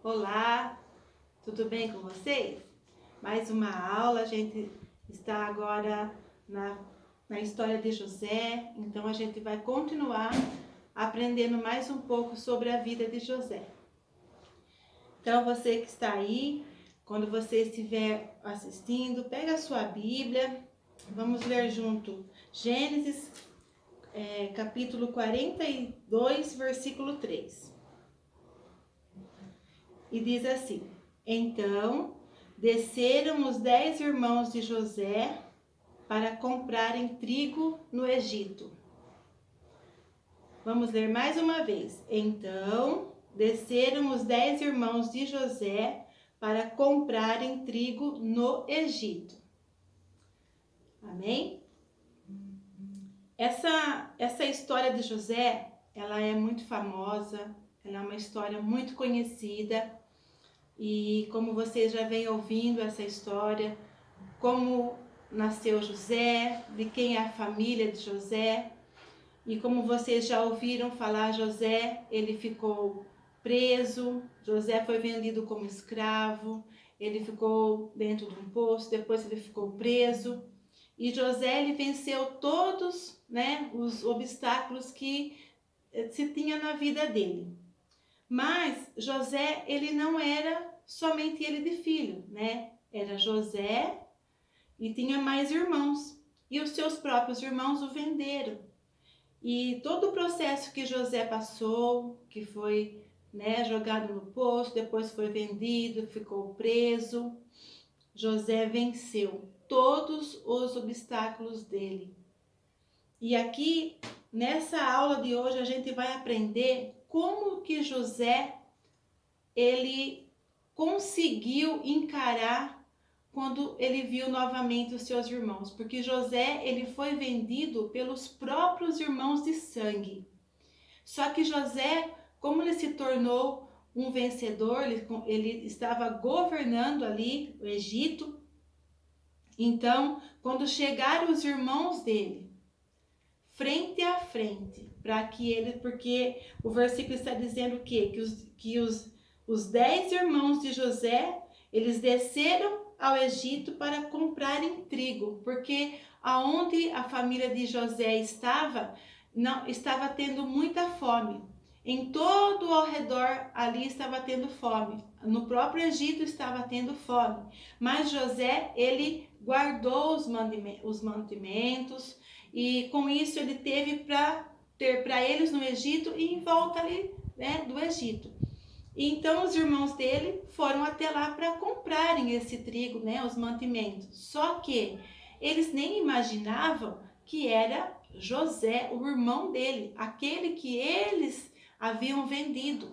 Olá, tudo bem com vocês? Mais uma aula, a gente está agora na história de José, então a gente vai continuar aprendendo mais um pouco sobre a vida de José. Então você que está aí, quando você estiver assistindo, pega a sua Bíblia, vamos ler junto Gênesis capítulo 42, versículo 3. E diz assim: Então desceram os 10 irmãos de José para comprarem trigo no Egito. Vamos ler mais uma vez. Então desceram os 10 irmãos de José para comprarem trigo no Egito. Amém? Essa história de José, ela é muito famosa, ela é uma história muito conhecida. E como vocês já vêm ouvindo essa história, como nasceu José, de quem é a família de José. E como vocês já ouviram falar, José, ele ficou preso, José foi vendido como escravo, ele ficou dentro de um poço, depois ele ficou preso. E José, ele venceu todos, os obstáculos que se tinha na vida dele. Mas José, ele não era somente ele de filho, Era José e tinha mais irmãos. E os seus próprios irmãos o venderam. E todo o processo que José passou, que foi jogado no poço, depois foi vendido, ficou preso, José venceu todos os obstáculos dele. E aqui, nessa aula de hoje, a gente vai aprender como que José, ele conseguiu encarar quando ele viu novamente os seus irmãos, porque José, ele foi vendido pelos próprios irmãos de sangue. Só que José, como ele se tornou um vencedor, ele estava governando ali o Egito. Então, quando chegaram os irmãos dele, frente a frente, porque o versículo está dizendo o quê? Que os 10 irmãos de José, eles desceram ao Egito para comprarem trigo, porque aonde a família de José estava tendo muita fome. Em todo ao redor ali estava tendo fome. No próprio Egito estava tendo fome. Mas José, ele guardou os mantimentos e com isso ele teve para ter para eles no Egito e em volta ali do Egito. Então os irmãos dele foram até lá para comprarem esse trigo, os mantimentos. Só que eles nem imaginavam que era José, o irmão dele, aquele que eles haviam vendido.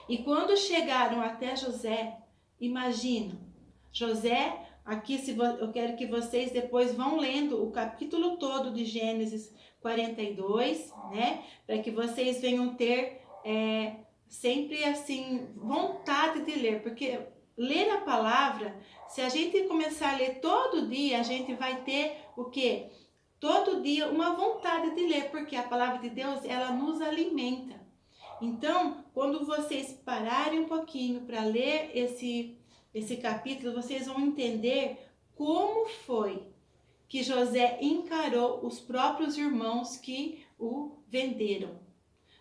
E quando chegaram até José, imagina, José, aqui eu quero que vocês depois vão lendo o capítulo todo de Gênesis 42, Para que vocês venham ter sempre assim vontade de ler, porque ler a palavra, se a gente começar a ler todo dia, a gente vai ter o quê? Todo dia uma vontade de ler, porque a palavra de Deus, ela nos alimenta. Então, quando vocês pararem um pouquinho para ler esse capítulo, vocês vão entender como foi que José encarou os próprios irmãos que o venderam.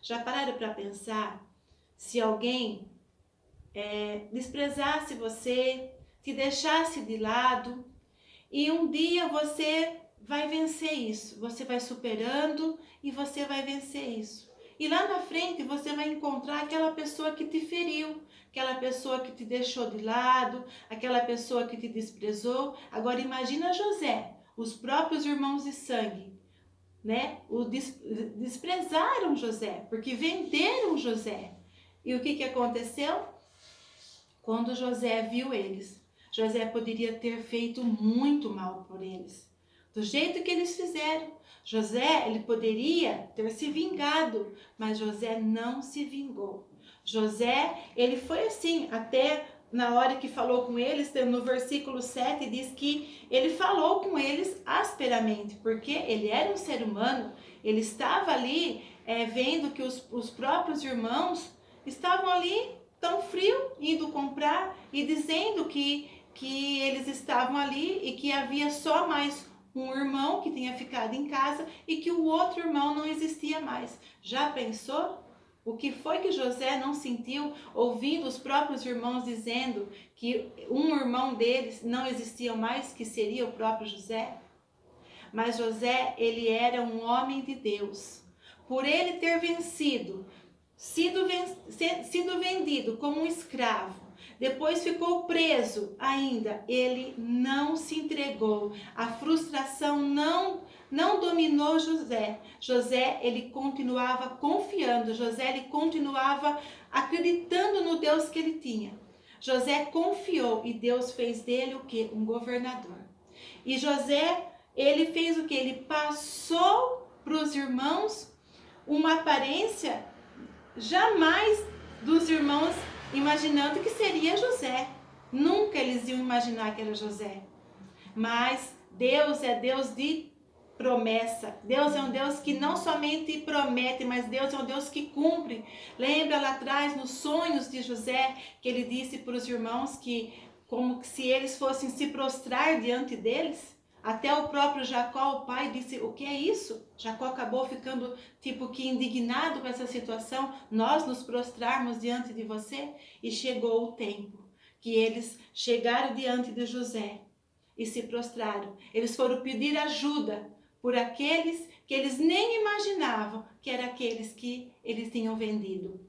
Já pararam para pensar? Se alguém desprezasse você, te deixasse de lado, e um dia você vai vencer isso, você vai superando e você vai vencer isso. E lá na frente você vai encontrar aquela pessoa que te feriu, aquela pessoa que te deixou de lado, aquela pessoa que te desprezou. Agora imagina José, os próprios irmãos de sangue, desprezaram José, porque venderam José. E o que aconteceu? Quando José viu eles, José poderia ter feito muito mal por eles. Do jeito que eles fizeram. José, ele poderia ter se vingado, mas José não se vingou. José, ele foi assim, até na hora que falou com eles, no versículo 7, diz que ele falou com eles asperamente, porque ele era um ser humano, ele estava ali vendo que os próprios irmãos estavam ali tão frio, indo comprar e dizendo que eles estavam ali e que havia só mais um irmão que tinha ficado em casa e que o outro irmão não existia mais. Já pensou? O que foi que José não sentiu ouvindo os próprios irmãos dizendo que um irmão deles não existia mais, que seria o próprio José? Mas José, ele era um homem de Deus. Por ele ter sido vendido como um escravo, depois ficou preso ainda, ele não se entregou. A frustração não dominou José. José, ele continuava confiando. José, ele continuava acreditando no Deus que ele tinha. José confiou e Deus fez dele o quê? Um governador. E José, ele fez o quê? Ele passou para os irmãos uma aparência jamais dos irmãos imaginando que seria José. Nunca eles iam imaginar que era José. Mas Deus é Deus de promessa. Deus é um Deus que não somente promete, mas Deus é um Deus que cumpre. Lembra lá atrás, nos sonhos de José, que ele disse para os irmãos que como se eles fossem se prostrar diante deles? Até o próprio Jacó, o pai, disse, o que é isso? Jacó acabou ficando tipo que indignado com essa situação, nós nos prostrarmos diante de você? E chegou o tempo que eles chegaram diante de José e se prostraram. Eles foram pedir ajuda por aqueles que eles nem imaginavam que eram aqueles que eles tinham vendido.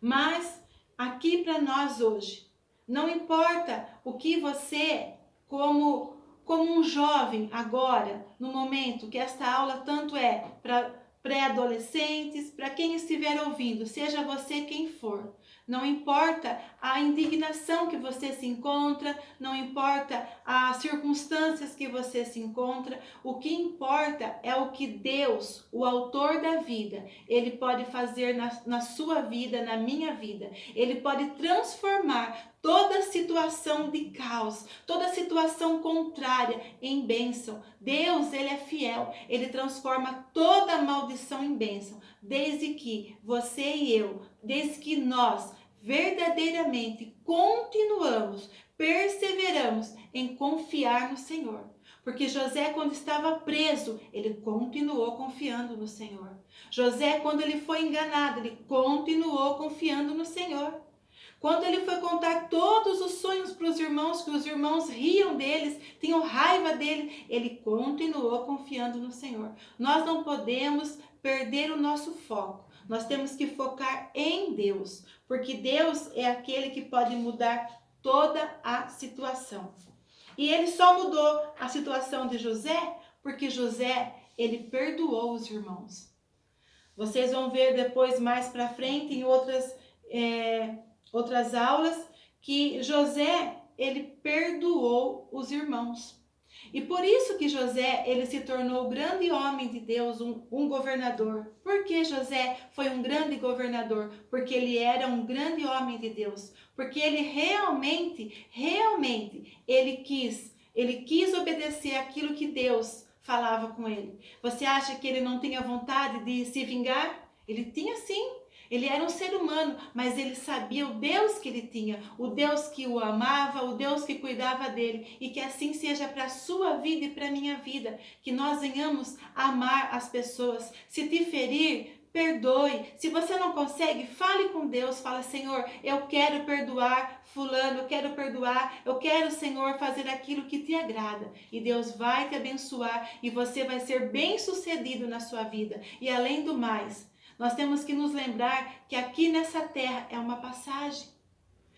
Mas aqui para nós hoje, não importa o que você, como um jovem agora, no momento que esta aula tanto é para pré-adolescentes, para quem estiver ouvindo, seja você quem for. Não importa a indignação que você se encontra, não importa as circunstâncias que você se encontra, o que importa é o que Deus, o autor da vida, ele pode fazer na sua vida, na minha vida. Ele pode transformar toda situação de caos, toda situação contrária em bênção. Deus, ele é fiel, ele transforma toda maldição em bênção, desde que você e eu, desde que nós verdadeiramente continuamos, perseveramos em confiar no Senhor. Porque José, quando estava preso, ele continuou confiando no Senhor. José, quando ele foi enganado, ele continuou confiando no Senhor. Quando ele foi contar todos os sonhos para os irmãos, que os irmãos riam deles, tinham raiva dele, ele continuou confiando no Senhor. Nós não podemos perder o nosso foco. Nós temos que focar em Deus, porque Deus é aquele que pode mudar toda a situação. E ele só mudou a situação de José, porque José, ele perdoou os irmãos. Vocês vão ver depois, mais para frente, em outras aulas, que José, ele perdoou os irmãos. E por isso que José, ele se tornou grande homem de Deus, um governador. Por que José foi um grande governador? Porque ele era um grande homem de Deus. Porque ele realmente, ele quis obedecer aquilo que Deus falava com ele. Você acha que ele não tinha vontade de se vingar? Ele tinha sim. Ele era um ser humano, mas ele sabia o Deus que ele tinha, o Deus que o amava, o Deus que cuidava dele. E que assim seja para a sua vida e para a minha vida, que nós venhamos amar as pessoas. Se te ferir, perdoe. Se você não consegue, fale com Deus. Fala, Senhor, eu quero perdoar fulano, eu quero, Senhor, fazer aquilo que te agrada. E Deus vai te abençoar e você vai ser bem-sucedido na sua vida. E além do mais, nós temos que nos lembrar que aqui nessa terra é uma passagem.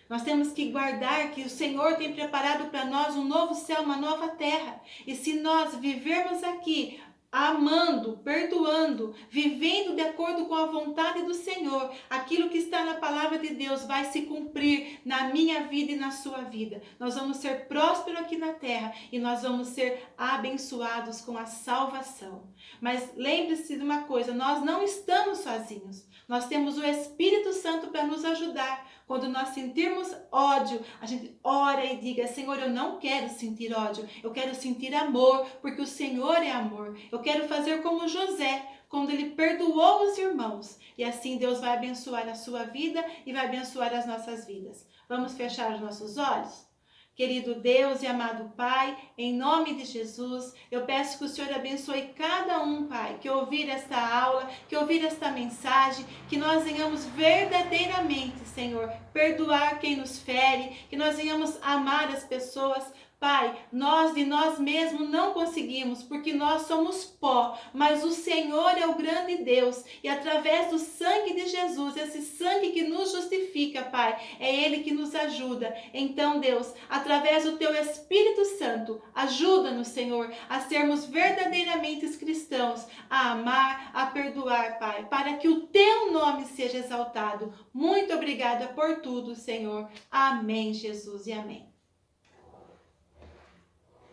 Nós temos que guardar que o Senhor tem preparado para nós um novo céu, uma nova terra. E se nós vivermos aqui amando, perdoando, vivendo de acordo com a vontade do Senhor, aquilo que está na palavra de Deus vai se cumprir na minha vida e na sua vida. Nós vamos ser prósperos aqui na terra e nós vamos ser abençoados com a salvação. Mas lembre-se de uma coisa, nós não estamos sozinhos. Nós temos o Espírito Santo para nos ajudar. Quando nós sentirmos ódio, a gente ora e diga, Senhor, eu não quero sentir ódio, eu quero sentir amor, porque o Senhor é amor. Eu quero fazer como José. quando ele perdoou os irmãos. E assim Deus vai abençoar a sua vida e vai abençoar as nossas vidas. Vamos fechar os nossos olhos? Querido Deus e amado Pai, em nome de Jesus, eu peço que o Senhor abençoe cada um, Pai, que ouvir esta aula, que ouvir esta mensagem, que nós venhamos verdadeiramente, Senhor, perdoar quem nos fere, que nós venhamos amar as pessoas. Pai, nós de nós mesmos não conseguimos, porque nós somos pó, mas o Senhor é o grande Deus, e através do sangue de Jesus, esse sangue que nos justifica, Pai, é Ele que nos ajuda. Então, Deus, através do Teu Espírito Santo, ajuda-nos, Senhor, a sermos verdadeiramente cristãos, a amar, a perdoar, Pai, para que o Teu nome seja exaltado. Muito obrigada por tudo, Senhor. Amém, Jesus, e amém.